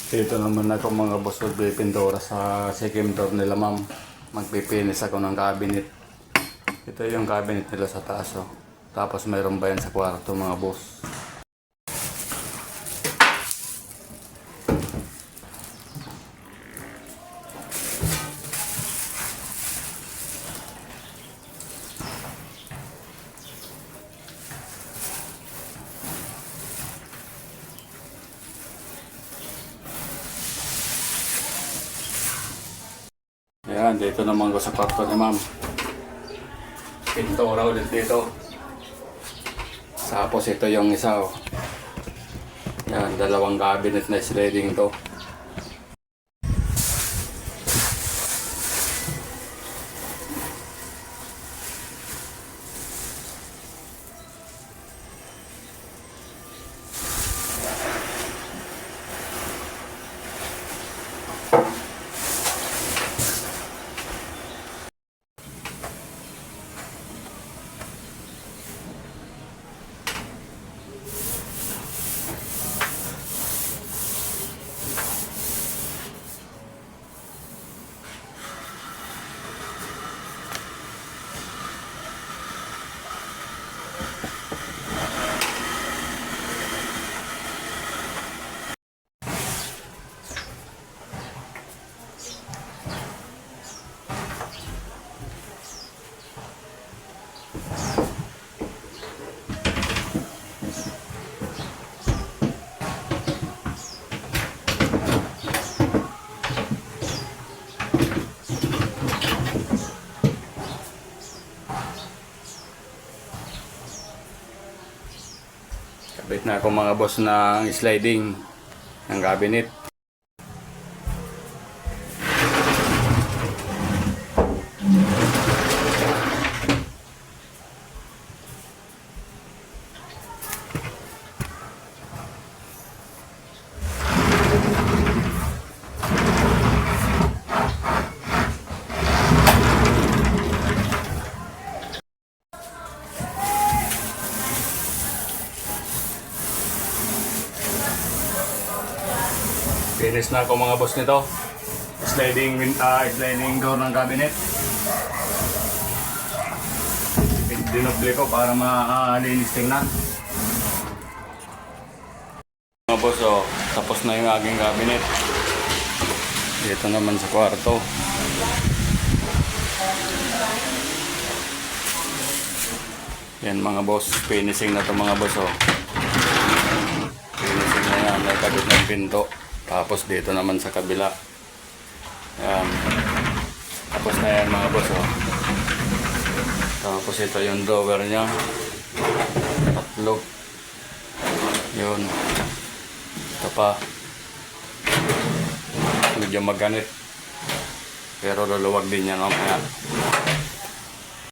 Dito naman ako mga boss, magpipintura sa second door nila ma'am. Magpipinis ako ng cabinet. Ito yung cabinet nila sa taas oh. Tapos mayroon ba yan sa kwarto mga boss. Ayan, dito naman ko sa kwarto ni ma'am. Pintura ulit dito. Tapos ito yung isa oh. Yan, dalawang cabinet na sliding to. Kabit na ako mga boss ng sliding ng cabinet. Finish na ako mga boss nito. Sliding door ng cabinet. Dinoble ko para malinis tingnan. Mga boss, oh, tapos na yung aking cabinet. Dito naman sa kwarto. Yan mga boss, finishing na to mga boss. Oh. Finishing na yan, nagkabit ng pinto. Tapos dito naman sa kabila. Ayan. Tapos na yan mga boss oh. Tapos ito yung drawer nya. Tatlo. Yun. Ito pa. Medyo maganit. Pero luluwag din yan mamaya.